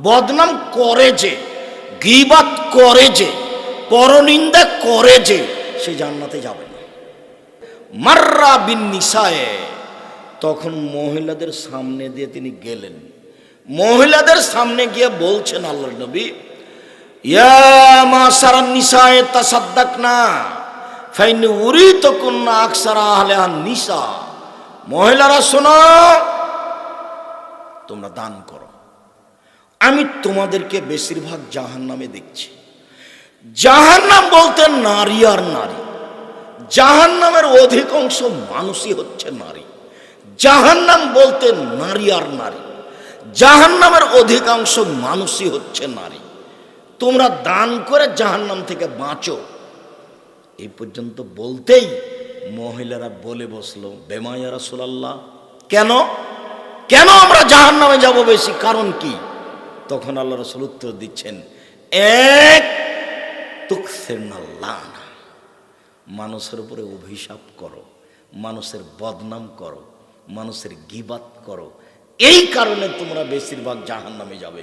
বদনাম করে যে, গীবাত করে যে, পরনিন্দা করে যে, সে জান্নাতে যাবে না। মাররা বিন নিসায়ে, তখন মহিলাদের সামনে দিয়ে তিনি গেলেন। মহিলাদের সামনে গিয়ে বলছেন আল্লাহর নবী, ইয়া মাশারান নিসায়ে তাসাদ্দাকনা ফাইন উরিতুকুন্না আকসারা আহলিহান নিসা। মহিলারা শোনো, তোমরা দান করো, আমি তোমাদেরকে বেশিরভাগ জাহান্নামে দেখছি। জাহান্নাম বলতে নারী আর নারী, জাহান্নামের অধিকাংশ মানুষই হচ্ছে নারী। জাহান্নাম বলতে নারী আর নারী, জাহান্নামের অধিকাংশ মানুষই হচ্ছে নারী। তোমরা দান করে জাহান্নাম থেকে বাঁচো। এই পর্যন্ত বলতেই মহিলারা বলে বসলো, বেমায়া রাসূলুল্লাহ, কেন কেন আমরা জাহান্নামে যাব বেশি, কারণ কি? তখন আল্লাহ রাসূল উত্তর দিচ্ছেন, এক তুকসিরনাল লানা, মানুষের উপরে অভিশাপ করো, মানুষের বদনাম করো, মানুষের গীবাত করো, এই কারণে তোমরা বেশিরভাগ জাহান্নামে যাবে।